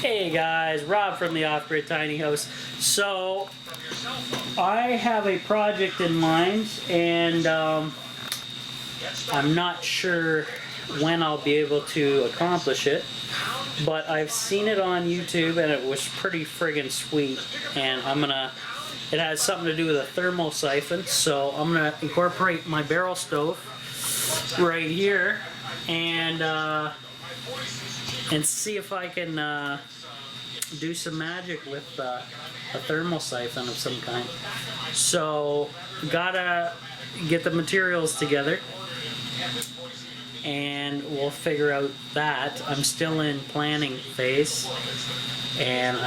Hey guys, Rob from the Off-Grid Tiny House. So, I have a project in mind, and I'm not sure when I'll be able to accomplish it, but I've seen it on YouTube and it was pretty friggin' sweet, and it has something to do with a thermosiphon, so I'm gonna incorporate my barrel stove right here and see if I can do some magic with a thermosiphon of some kind. So, gotta get the materials together and we'll figure out that. I'm still in planning phase, and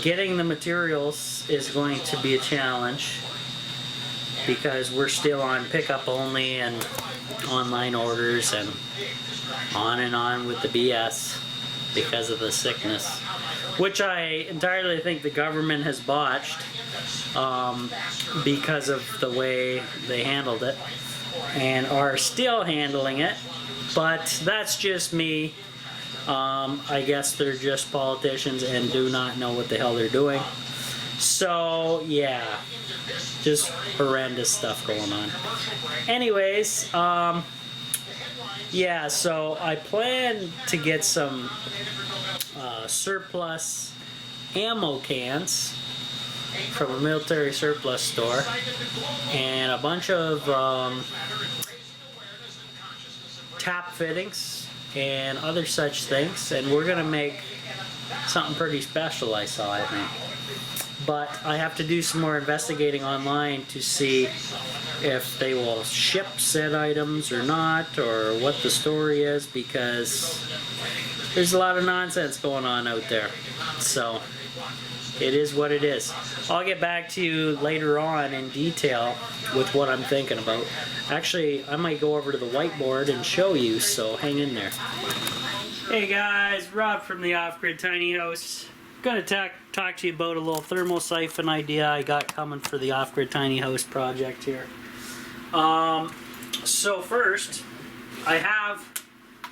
getting the materials is going to be a challenge because we're still on pickup only and online orders and on with the BS because of the sickness, which I entirely think the government has botched because of the way they handled it and are still handling it, but that's just me. I guess they're just politicians and do not know what the hell they're doing. So yeah, just horrendous stuff going on. Anyways, yeah, so I plan to get some surplus ammo cans from a military surplus store and a bunch of tap fittings and other such things, and we're gonna make something pretty special, I think. But I have to do some more investigating online to see if they will ship said items or not, or what the story is, because there's a lot of nonsense going on out there. So it is what it is. I'll get back to you later on in detail with what I'm thinking about. Actually, I might go over to the whiteboard and show you, so hang in there. Hey guys, Rob from the Off-Grid Tiny House. Gonna talk to you about a little thermosiphon idea I got coming for the Off-Grid Tiny House project here. So first, I have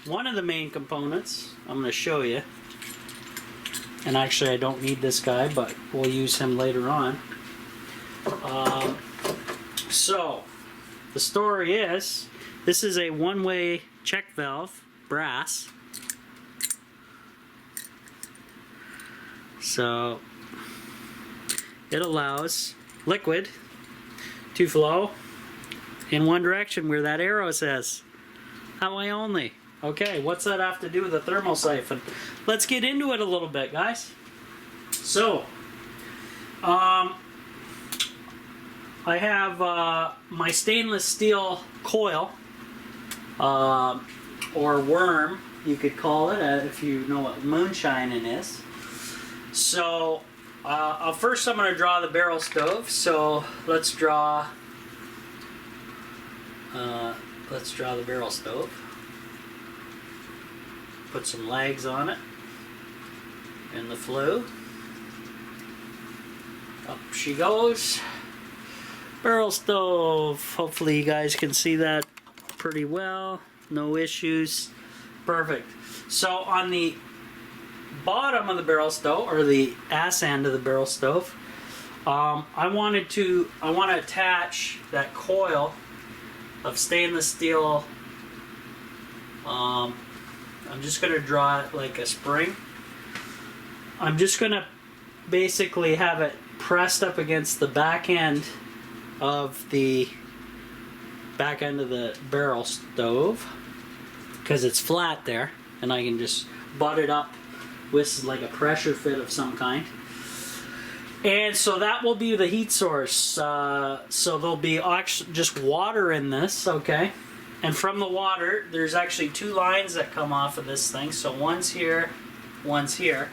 one of the main components. I'm gonna show you. And actually I don't need this guy, but we'll use him later on. So, the story is, this is a one-way check valve, brass. So, it allows liquid to flow in one direction where that arrow says. How I only. Okay, what's that have to do with a thermosiphon? Let's get into it a little bit, guys. So, I have my stainless steel coil, or worm, you could call it, if you know what moonshining is. So, first I'm going to draw the barrel stove. So, let's draw the barrel stove. Put some legs on it and the flue. Up she goes. Barrel stove. Hopefully you guys can see that pretty well. No issues. Perfect. So on the bottom of the barrel stove, or the ass end of the barrel stove, I want to attach that coil of stainless steel. I'm just going to draw it like a spring. I'm just going to basically have it pressed up against the back end of the barrel stove, because it's flat there, and I can just butt it up with like a pressure fit of some kind. And so that will be the heat source. So there'll be just water in this, okay? And from the water, there's actually two lines that come off of this thing. So one's here, one's here.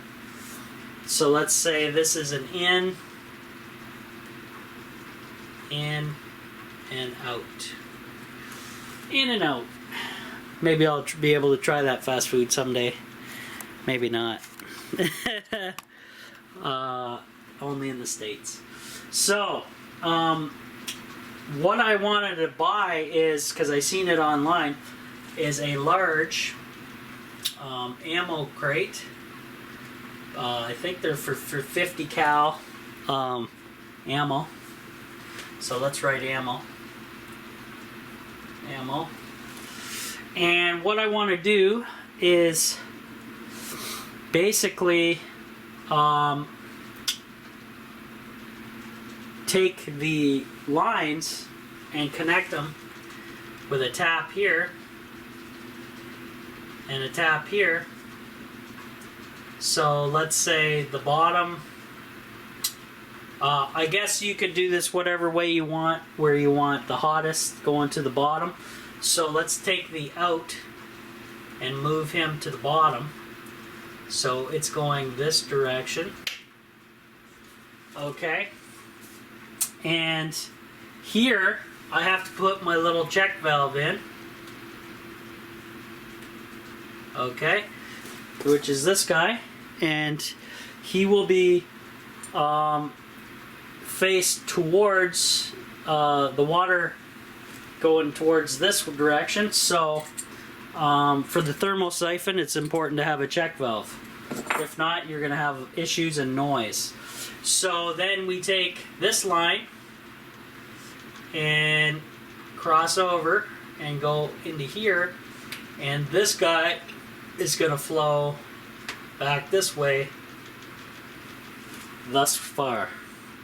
So let's say this is an in, and out. In and out. Maybe I'll be able to try that fast food someday. Maybe not. Only in the States. So, what I wanted to buy is, because I seen it online, is a large ammo crate. I think they're for 50 cal ammo. So let's write ammo. Ammo. And what I want to do is basically take the lines and connect them with a tap here and a tap here. So let's say the bottom, I guess you could do this whatever way you want, where you want the hottest going to the bottom. So let's take the out and move him to the bottom. So it's going this direction. Okay. And here I have to put my little check valve in. Okay. Which is this guy. And he will be faced towards the water going towards this direction. So for the thermosiphon, it's important to have a check valve. If not, you're going to have issues and noise. So then we take this line and cross over and go into here, and this guy is going to flow back this way thus far.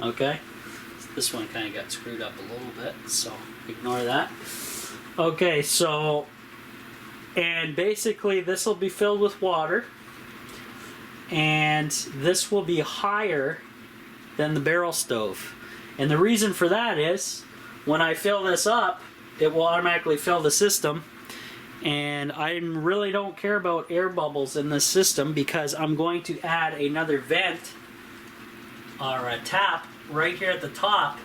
Okay, this one kind of got screwed up a little bit, so ignore that. Okay, so, and basically this will be filled with water, and this will be higher than the barrel stove. And the reason for that is when I fill this up, it will automatically fill the system, and I really don't care about air bubbles in this system because I'm going to add another vent or a tap right here at the top,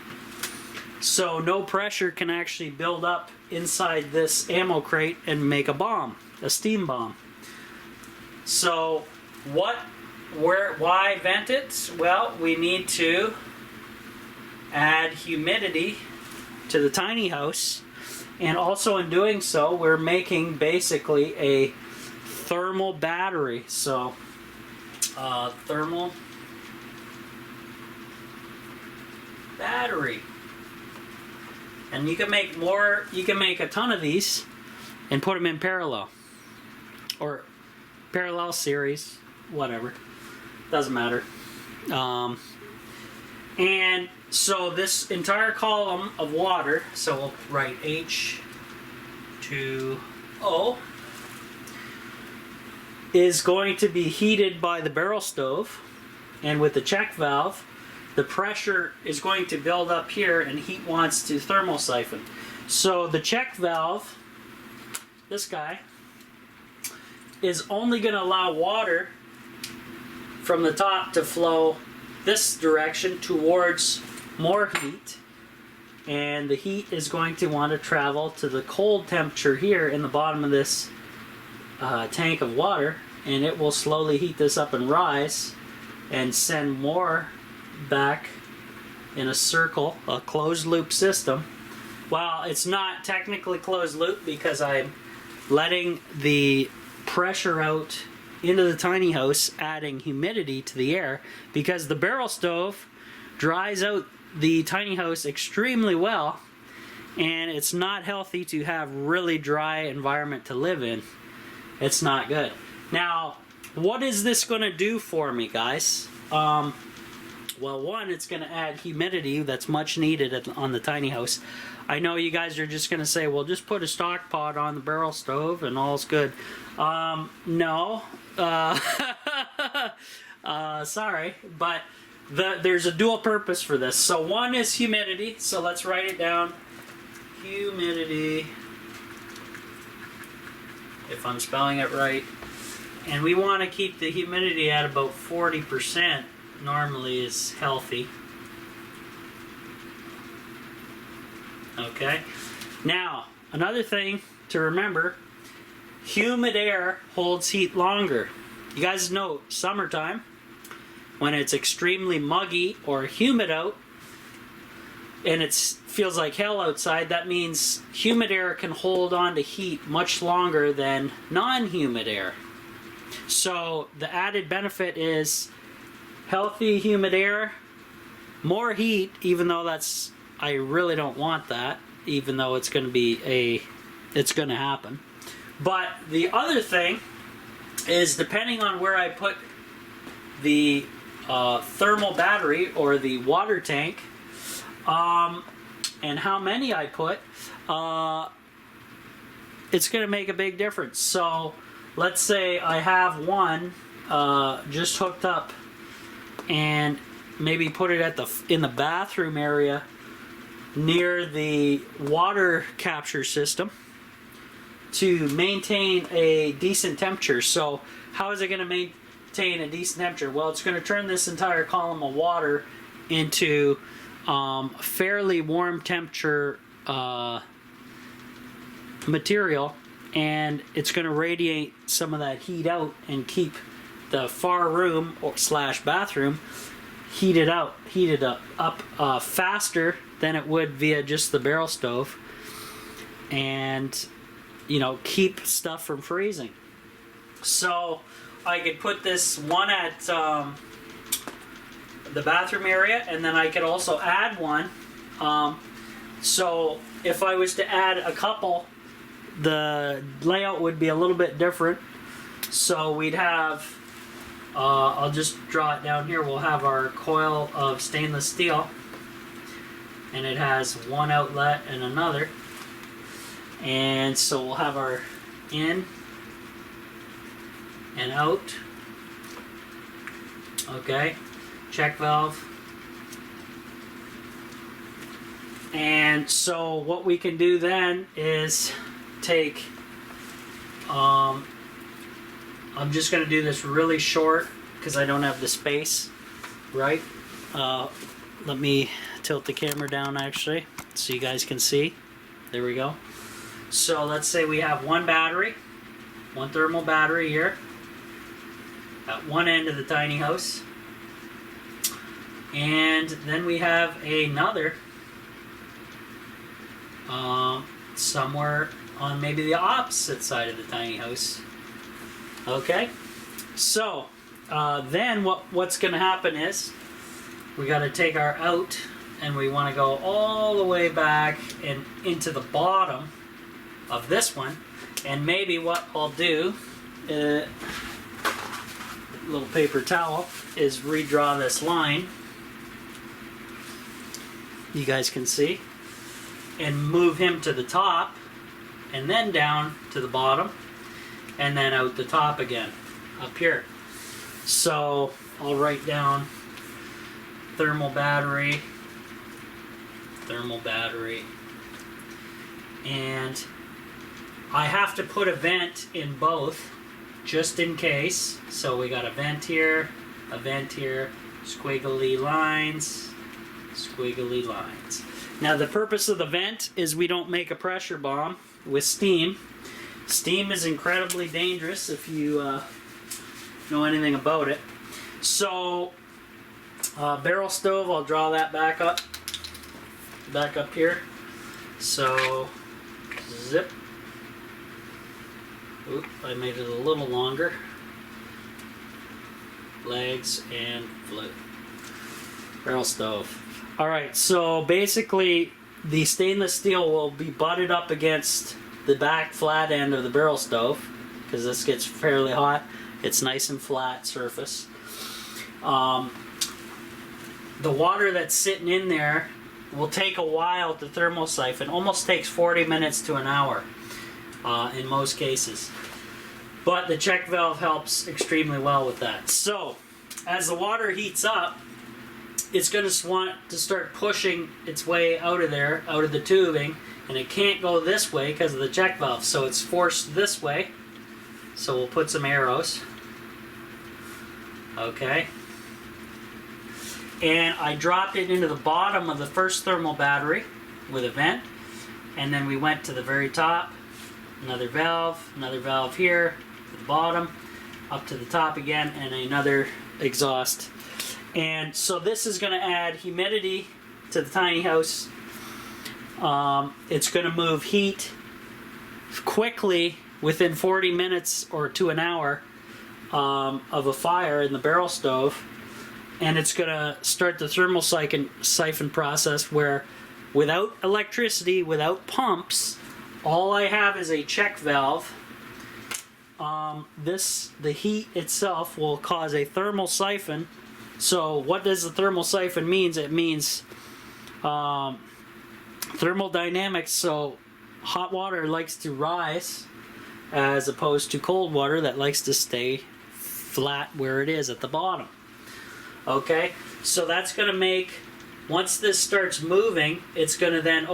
so no pressure can actually build up inside this ammo crate and make a bomb, a steam bomb. So why vent it? Well, we need to add humidity to the tiny house, and also in doing so we're making basically a thermal battery. So thermal battery, and you can make more. You can make a ton of these and put them in parallel or parallel series, whatever, doesn't matter. And so this entire column of water, so we'll write H2O, is going to be heated by the barrel stove, and with the check valve the pressure is going to build up here and heat wants to thermosiphon. So the check valve, this guy, is only going to allow water from the top to flow this direction towards more heat, and the heat is going to want to travel to the cold temperature here in the bottom of this tank of water, and it will slowly heat this up and rise and send more back in a circle, a closed loop system. Well, it's not technically closed loop because I'm letting the pressure out into the tiny house, adding humidity to the air, because the barrel stove dries out the tiny house extremely well, and it's not healthy to have really dry environment to live in. It's not good. Now, what is this going to do for me, guys? Well, one, it's going to add humidity that's much needed on the tiny house. I know you guys are just going to say, well, just put a stock pot on the barrel stove and all's good. No. Sorry, but there's a dual purpose for this. So one is humidity, so let's write it down. Humidity, if I'm spelling it right. And we want to keep the humidity at about 40%. Normally is healthy. Okay. Now, another thing to remember, humid air holds heat longer. You guys know summertime, when it's extremely muggy or humid out, and it feels like hell outside, that means humid air can hold on to heat much longer than non-humid air. So the added benefit is healthy humid air, more heat, even though I really don't want that, even though it's going to happen. But the other thing is, depending on where I put the thermal battery or the water tank, and how many I put, it's going to make a big difference. So let's say I have one just hooked up, and maybe put it in the bathroom area near the water capture system to maintain a decent temperature. So how is it going to maintain a decent temperature? Well, it's going to turn this entire column of water into fairly warm temperature material, and it's going to radiate some of that heat out and keep the far room or / bathroom heated up faster than it would via just the barrel stove, and keep stuff from freezing. So I could put this one at the bathroom area, and then I could also add one. So if I was to add a couple, the layout would be a little bit different. So we'd have, I'll just draw it down here, we'll have our coil of stainless steel, and it has one outlet and another. And so we'll have our in and out. Okay, check valve. And so what we can do then is take, I'm just going to do this really short because I don't have the space, right? Let me tilt the camera down actually so you guys can see. There we go. So let's say we have one battery, one thermal battery here at one end of the tiny house, and then we have another somewhere on maybe the opposite side of the tiny house. Okay, so then what's going to happen is we got to take our out, and we want to go all the way back and into the bottom of this one. And maybe what I'll do, little paper towel, is redraw this line, you guys can see, and move him to the top, and then down to the bottom, and then out the top again up here. So I'll write down thermal battery, and I have to put a vent in both just in case. So we got a vent here, squiggly lines. Now the purpose of the vent is we don't make a pressure bomb with steam. Steam is incredibly dangerous if you know anything about it. So barrel stove, I'll draw that back up here. So zip. Oop, I made it a little longer. Legs and flip. Barrel stove. Alright, so basically the stainless steel will be butted up against the back flat end of the barrel stove because this gets fairly hot. It's nice and flat surface. The water that's sitting in there will take a while to thermosiphon. Almost takes 40 minutes to an hour in most cases. But the check valve helps extremely well with that. So as the water heats up, it's going to want to start pushing its way out of there, out of the tubing, and it can't go this way because of the check valve, so it's forced this way. So we'll put some arrows. Okay. And I dropped it into the bottom of the first thermal battery with a vent, and then we went to the very top, another valve here, to the bottom, up to the top again, and another exhaust. And so this is going to add humidity to the tiny house. It's going to move heat quickly within 40 minutes or to an hour of a fire in the barrel stove, and it's going to start the thermosiphon process where, without electricity, without pumps, all I have is a check valve. The heat itself will cause a thermosiphon. So what does the thermosiphon mean? It means thermodynamics. So hot water likes to rise as opposed to cold water that likes to stay flat where it is at the bottom. Okay, so that's going to make, once this starts moving, it's going to then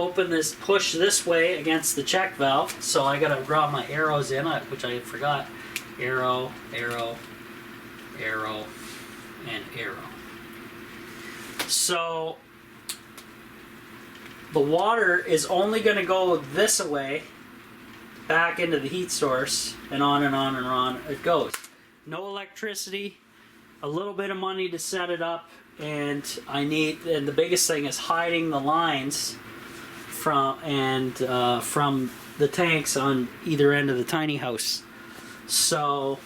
push this way against the check valve. So I got to draw my arrows in, which I forgot. Arrow, arrow, arrow, and arrow. So the water is only going to go this way, back into the heat source, and on and on and on it goes. No electricity, a little bit of money to set it up, and the biggest thing is hiding the lines from the tanks on either end of the tiny house. So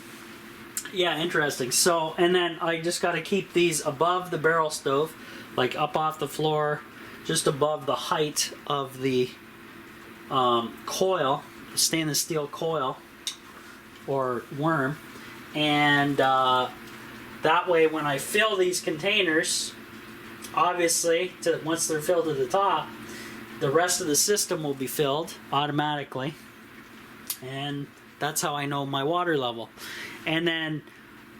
yeah, interesting. So, and then I just got to keep these above the barrel stove, like up off the floor, just above the height of the coil, stainless steel coil or worm, and that way when I fill these containers, obviously once they're filled to the top, the rest of the system will be filled automatically, and that's how I know my water level. And then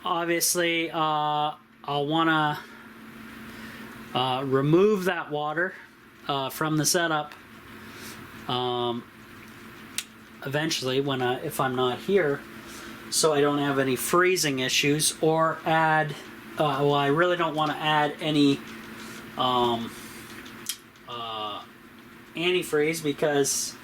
obviously I'll want to remove that water from the setup eventually if I'm not here, so I don't have any freezing issues, or add well, I really don't want to add any antifreeze, because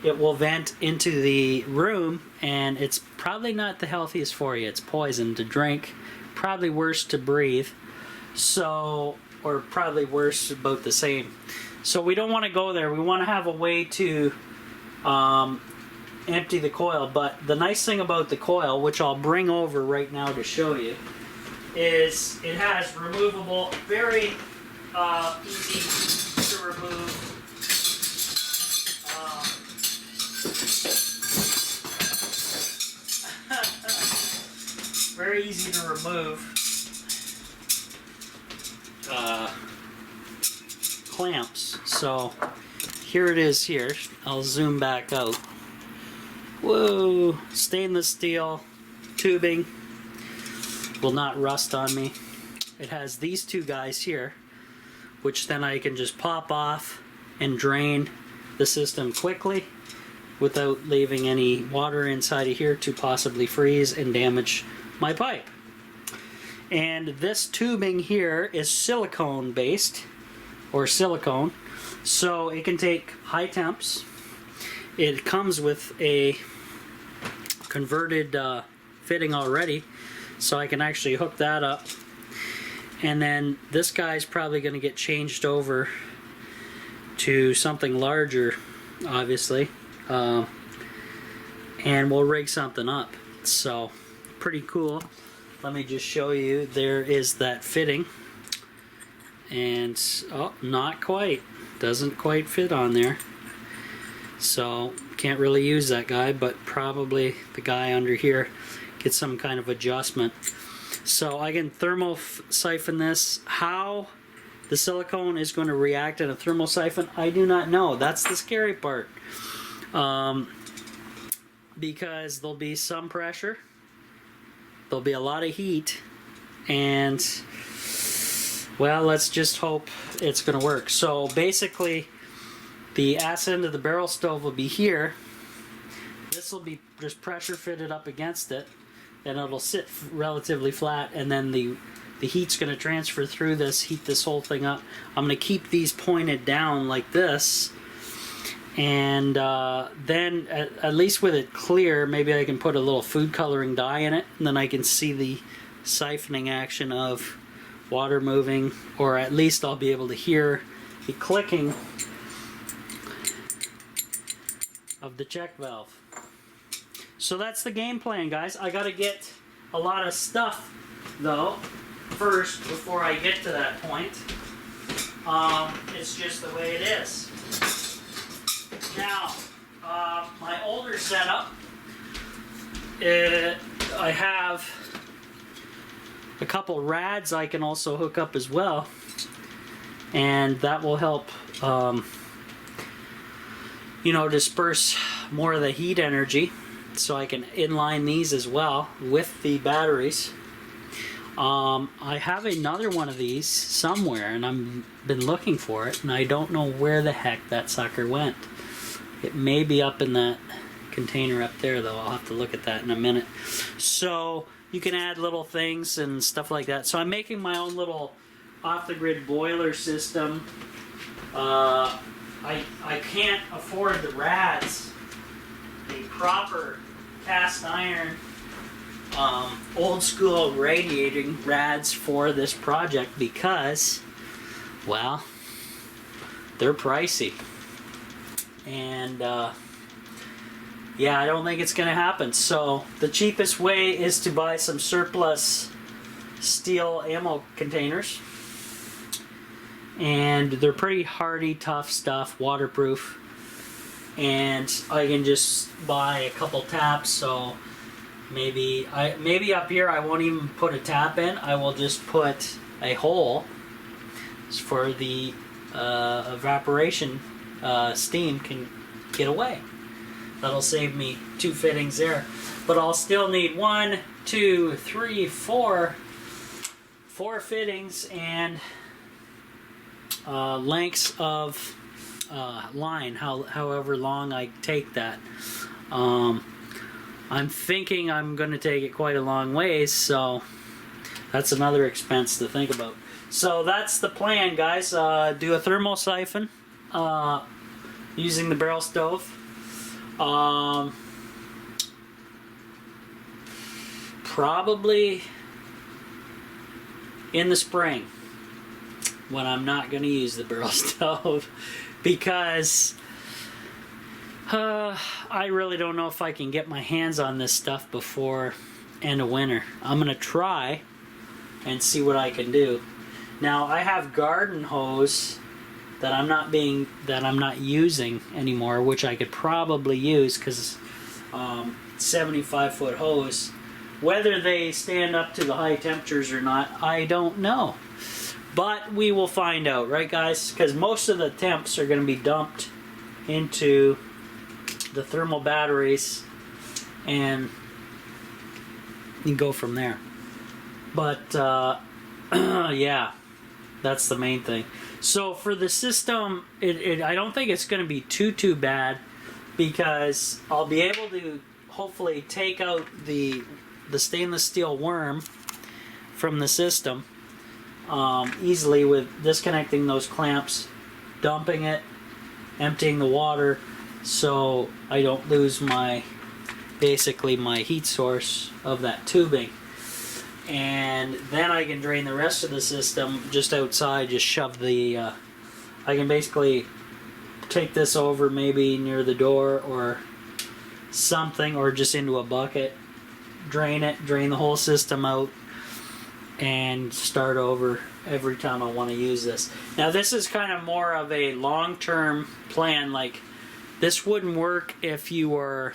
it will vent into the room, and it's probably not the healthiest for you. It's poison to drink, probably worse to breathe, so, or probably worse, about the same. So we don't want to go there. We want to have a way to empty the coil. But the nice thing about the coil, which I'll bring over right now to show you, is it has removable, very easy to remove very easy to remove clamps. So here it is here. I'll zoom back out. Whoa, stainless steel tubing, will not rust on me. It has these two guys here, which then I can just pop off and drain the system quickly without leaving any water inside of here to possibly freeze and damage my pipe. And this tubing here is silicone based, or silicone, so it can take high temps. It comes with a converted fitting already, so I can actually hook that up, and then this guy's probably going to get changed over to something larger, obviously, and we'll rig something up. So pretty cool. Let me just show you. There is that fitting, and oh, not quite, doesn't quite fit on there, so can't really use that guy, but probably the guy under here gets some kind of adjustment. So I can thermosiphon this. How the silicone is going to react in a thermosiphon, I do not know. That's the scary part, because there'll be some pressure, there'll be a lot of heat, and well, let's just hope it's going to work. So basically, the ass end of the barrel stove will be here. This will be just pressure fitted up against it, and it'll sit relatively flat, and then the heat's going to transfer through this, heat this whole thing up. I'm going to keep these pointed down like this, and then at least with it clear, maybe I can put a little food coloring dye in it, and then I can see the siphoning action of water moving, or at least I'll be able to hear the clicking of the check valve. So that's the game plan, guys. I gotta get a lot of stuff though first before I get to that point. It's just the way it is. Now, my older setup, I have a couple rads I can also hook up as well, and that will help you know, disperse more of the heat energy, so I can inline these as well with the batteries. I have another one of these somewhere, and I've been looking for it, and I don't know where the heck that sucker went. It may be up in that container up there, though. I'll have to look at that in a minute. So you can add little things and stuff like that. So I'm making my own little off-the-grid boiler system. I can't afford the rads, the proper cast iron, old school radiating rads for this project because, well, they're pricey. And yeah, I don't think it's going to happen. So the cheapest way is to buy some surplus steel ammo containers. And they're pretty hardy, tough stuff, waterproof. And I can just buy a couple taps, so maybe up here I won't even put a tap in. I will just put a hole for the evaporation steam can get away. That'll save me 2 fittings there. But I'll still need 1, 2, 3, 4 fittings and lengths of line, however long I take that. I'm thinking I'm going to take it quite a long ways, so that's another expense to think about. So that's the plan, guys. Do a thermosiphon using the barrel stove. Probably in the spring, when I'm not going to use the barrel stove, because I really don't know if I can get my hands on this stuff before end of winter. I'm going to try and see what I can do. Now I have garden hose that I'm not using anymore, which I could probably use because 75-foot hose. Whether they stand up to the high temperatures or not, I don't know. But we will find out, right guys? Because most of the temps are going to be dumped into the thermal batteries and you can go from there. But yeah, that's the main thing. So for the system, I don't think it's going to be too bad, because I'll be able to hopefully take out the stainless steel worm from the system easily with disconnecting those clamps, dumping it, emptying the water, so I don't lose basically my heat source of that tubing. And then I can drain the rest of the system just outside, just shove I can basically take this over maybe near the door or something, or just into a bucket, drain it, drain the whole system out, and start over every time I want to use this. Now this is kind of more of a long-term plan. Like, this wouldn't work if you're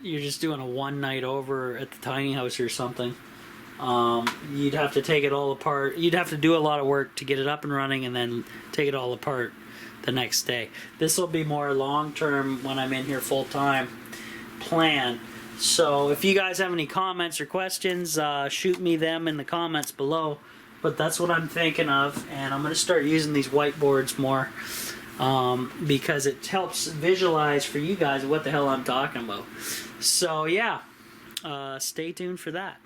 just doing a one night over at the tiny house or something. You'd have to take it all apart. You'd have to do a lot of work to get it up and running and then take it all apart the next day. This will be more long-term when I'm in here full-time plan. So if you guys have any comments or questions, shoot me them in the comments below. But that's what I'm thinking of, and I'm going to start using these whiteboards more because it helps visualize for you guys what the hell I'm talking about. So yeah, stay tuned for that.